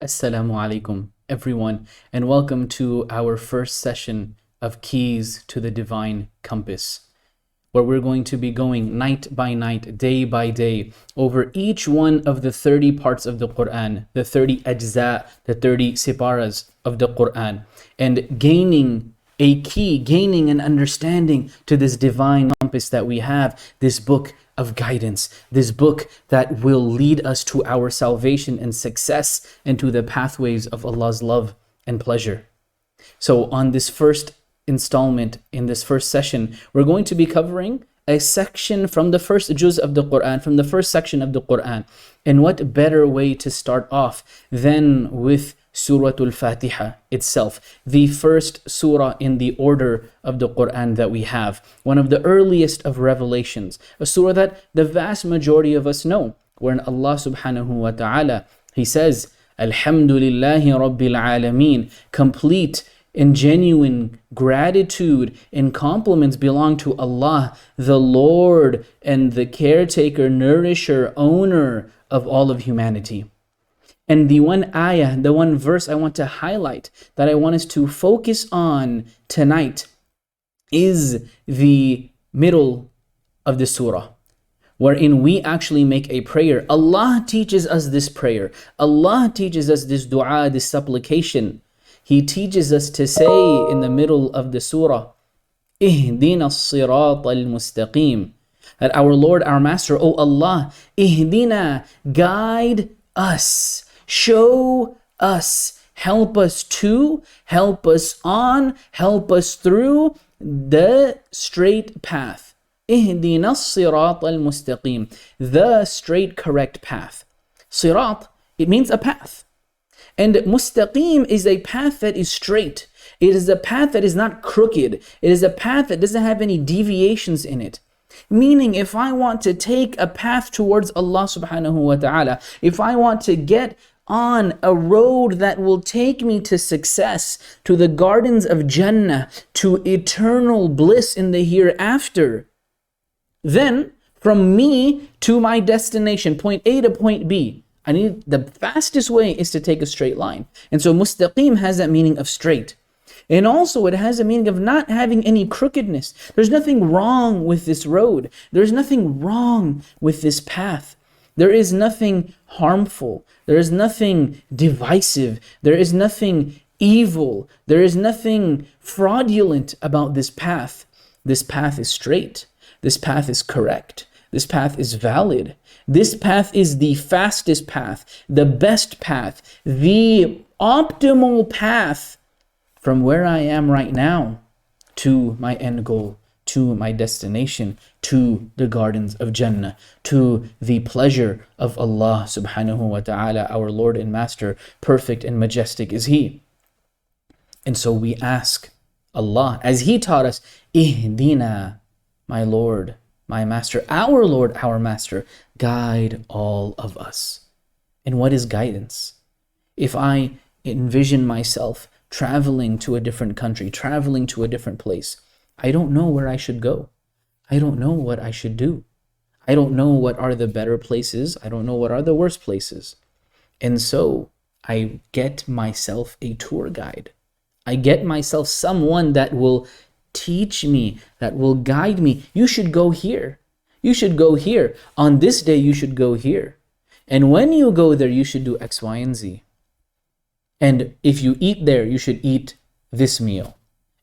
Assalamu alaikum, everyone, and welcome to our first session of Keys to the Divine Compass, where we're going to be going night by night, day by day, over each one of the 30 parts of the Qur'an, the 30 ajza, the 30 siparas of the Qur'an, and gaining a key, gaining an understanding to this divine compass that we have, this book of guidance, this book that will lead us to our salvation and success and to the pathways of Allah's love and pleasure. So on this first installment, in this first session, we're going to be covering a section from the first juz of the Qur'an, from the first section of the Qur'an. And what better way to start off than with Surah Al-Fatiha itself, the first surah in the order of the Qur'an that we have, one of the earliest of revelations, a surah that the vast majority of us know, wherein Allah subhanahu wa ta'ala, He says, Alhamdulillahi Rabbil Alameen, complete and genuine gratitude and compliments belong to Allah, the Lord and the caretaker, nourisher, owner of all of humanity. And the one ayah, the one verse I want to highlight, that I want us to focus on tonight, is the middle of the surah, wherein we actually make a prayer. Allah teaches us this prayer. Allah teaches us this dua, this supplication. He teaches us to say in the middle of the surah, Ihdina as-sirat al-mustaqim. That our Lord, our Master, O Allah, Ihdina, guide us, show us, help us to, help us on, help us through the straight path. Ihdina as-sirat al-mustaqim, the straight, correct path. Sirat, it means a path. And mustaqim is a path that is straight. It is a path that is not crooked. It is a path that doesn't have any deviations in it. Meaning, if I want to take a path towards Allah subhanahu wa ta'ala, if I want to get on a road that will take me to success, to the gardens of Jannah, to eternal bliss in the hereafter, then from me to my destination, point A to point B, I need, the fastest way is to take a straight line. And so mustaqim has that meaning of straight. And also it has a meaning of not having any crookedness. There's nothing wrong with this road. There's nothing wrong with this path. There is nothing harmful. There is nothing divisive. There is nothing evil. There is nothing fraudulent about this path. This path is straight. This path is correct. This path is valid. This path is the fastest path, the best path, the optimal path from where I am right now to my end goal, to my destination, to the gardens of Jannah, to the pleasure of Allah subhanahu wa ta'ala, our Lord and Master. Perfect and majestic is He. And so we ask Allah, as He taught us, Ihdina, my Lord, my Master, our Lord, our Master, guide all of us. And what is guidance? If I envision myself traveling to a different country, traveling to a different place, I don't know where I should go. I don't know what I should do. I don't know what are the better places. I don't know what are the worst places. And so I get myself a tour guide. I get myself someone that will teach me, that will guide me. You should go here. You should go here. On this day, you should go here. And when you go there, you should do X, Y, and Z. And if you eat there, you should eat this meal.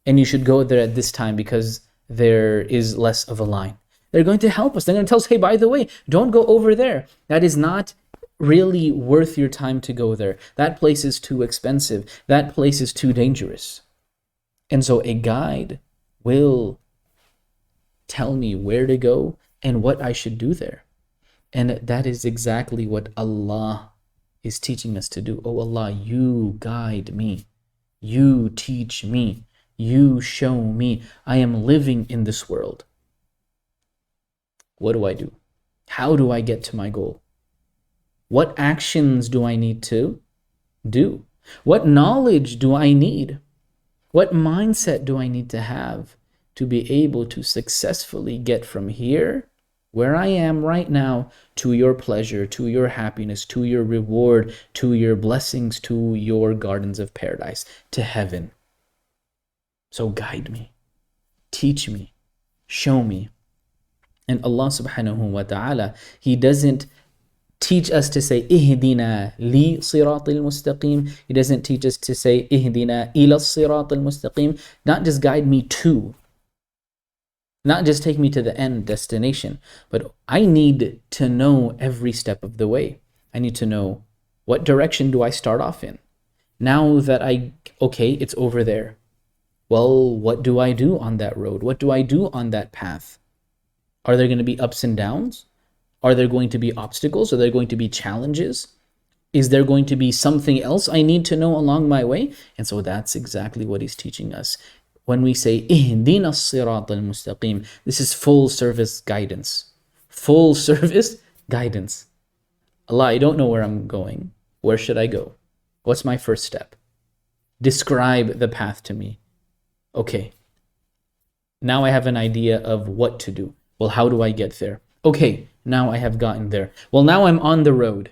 And you should go there at this time because there is less of a line. They're going to help us. They're going to tell us, hey, by the way, don't go over there. That is not really worth your time to go there. That place is too expensive. That place is too dangerous. And so a guide will tell me where to go and what I should do there. And that is exactly what Allah is teaching us to do. Oh Allah, you guide me. You teach me. You show me. I am living in this world. What do I do? How do I get to my goal? What actions do I need to do? What knowledge do I need? What mindset do I need to have to be able to successfully get from here where I am right now, to your pleasure, to your happiness, to your reward, to your blessings, to your gardens of paradise, to heaven. So guide me, teach me, show me. And Allah subhanahu wa ta'ala, He doesn't teach us to say ihdina li siratil mustaqim. He doesn't teach us to say ihdina ila siratil mustaqim. Not just guide me to, not just take me to the end destination, but I need to know every step of the way. I need to know, what direction do I start off in? Now that okay, it's over there. Well, what do I do on that road? What do I do on that path? Are there going to be ups and downs? Are there going to be obstacles? Are there going to be challenges? Is there going to be something else I need to know along my way? And so that's exactly what He's teaching us. When we say, Ihdina as-sirat al-mustaqim, this is full service guidance. Full service guidance. Allah, I don't know where I'm going. Where should I go? What's my first step? Describe the path to me. Okay. Now I have an idea of what to do. Well, how do I get there? Okay, now I have gotten there. Well, now I'm on the road.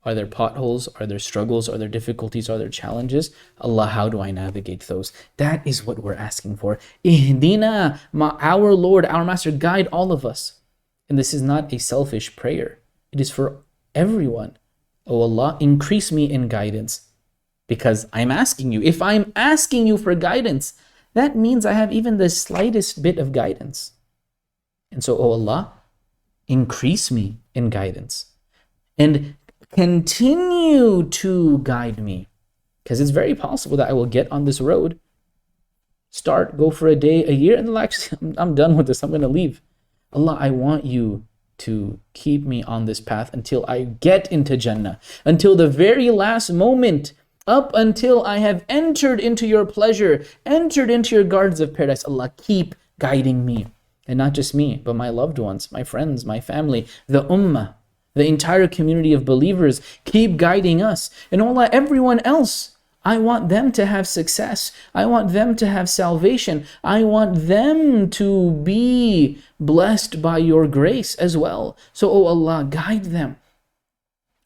Are there potholes? Are there struggles? Are there difficulties? Are there challenges? Allah, how do I navigate those? That is what we're asking for. Ihdina, our Lord, our Master, guide all of us. And this is not a selfish prayer. It is for everyone. Oh Allah, increase me in guidance. Because I'm asking you. If I'm asking you for guidance, that means I have even the slightest bit of guidance. And so, oh Allah, increase me in guidance. And continue to guide me. Because it's very possible that I will get on this road, go for a day, a year, and actually, I'm done with this. I'm going to leave. Allah, I want you to keep me on this path until I get into Jannah, until the very last moment, up until I have entered into your pleasure, entered into your gardens of paradise. Allah, keep guiding me. And not just me, but my loved ones, my friends, my family, the ummah, the entire community of believers. Keep guiding us. And Allah, everyone else, I want them to have success. I want them to have salvation. I want them to be blessed by your grace as well. So, oh Allah, guide them.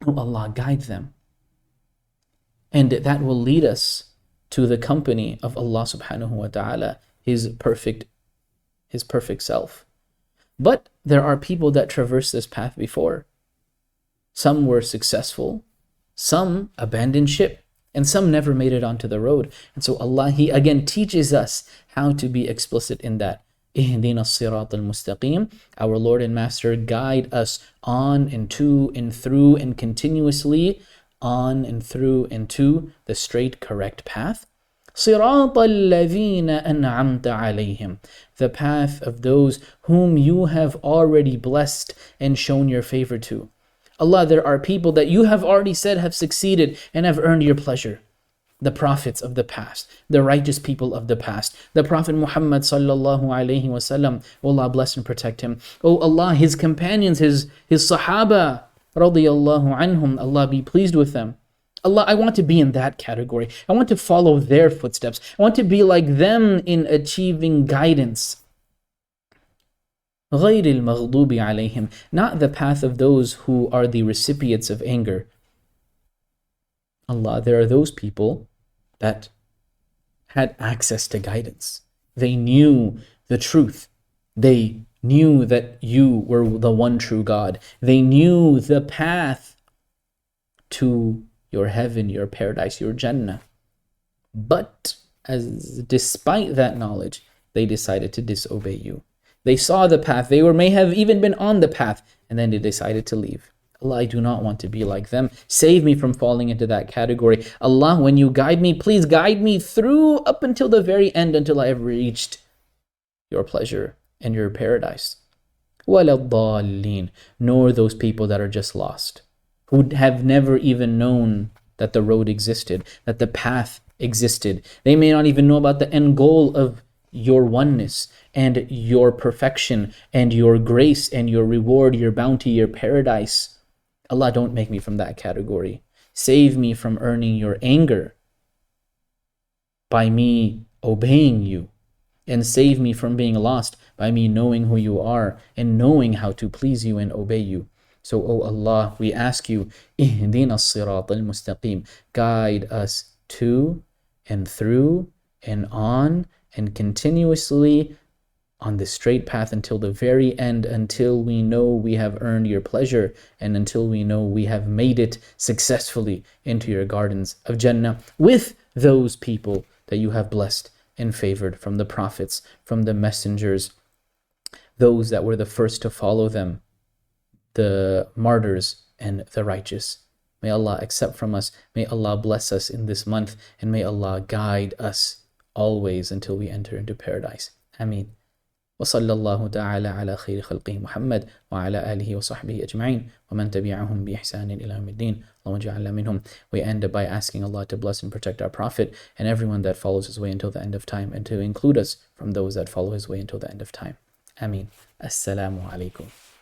Oh Allah, guide them. And that will lead us to the company of Allah subhanahu wa ta'ala, His perfect self. But there are people that traverse this path before. Some were successful, some abandoned ship, and some never made it onto the road. And so Allah, He again teaches us how to be explicit in that. Ihdina as-sirat al-mustaqim. Our Lord and Master, guide us on and to and through and continuously on and through and to the straight, correct path. صراط الذين أنعمت عليهم, the path of those whom you have already blessed and shown your favor to. Allah, there are people that you have already said have succeeded and have earned your pleasure. The prophets of the past, the righteous people of the past, the Prophet Muhammad sallallahu alaihi wasallam, Allah bless and protect him. Oh Allah, his companions, his sahaba, radiyallahu anhum, Allah be pleased with them. Allah, I want to be in that category. I want to follow their footsteps. I want to be like them in achieving guidance. غَيْرِ الْمَغْضُوبِ عَلَيْهِمْ, not the path of those who are the recipients of anger. Allah, there are those people that had access to guidance. They knew the truth. They knew that you were the one true God. They knew the path to your heaven, your paradise, your Jannah. But despite that knowledge, they decided to disobey you. They saw the path. They may have even been on the path, and then they decided to leave. Allah, I do not want to be like them. Save me from falling into that category. Allah, when you guide me, please guide me through up until the very end, until I have reached your pleasure and your paradise. وَلَا الضَّالِّينَ, nor those people that are just lost, who have never even known that the road existed, that the path existed. They may not even know about the end goal of your oneness and your perfection and your grace and your reward, your bounty, your paradise. Allah, don't make me from that category. Save me from earning your anger by me obeying you. and save me from being lost by me knowing who you are and knowing how to please you and obey you. So, O Allah, we ask you, ihdina as-sirat al-mustaqim, guide us to and through and on and continuously on the straight path until the very end, until we know we have earned your pleasure and until we know we have made it successfully into your gardens of Jannah with those people that you have blessed and favored from the prophets, from the messengers, those that were the first to follow them, the martyrs and the righteous. May Allah accept from us. May Allah bless us in this month, and may Allah guide us always until we enter into paradise. Ameen. وصلى الله تعالى على خير خلقه محمد وعلى آله وصحبه أجمعين ومن تبعهم بإحسان إلى يوم الدين اللهم اجعلنا منهم. We end by asking Allah to bless and protect our Prophet and everyone that follows his way until the end of time, and to include us from those that follow his way until the end of time. Ameen. Assalamu alaikum.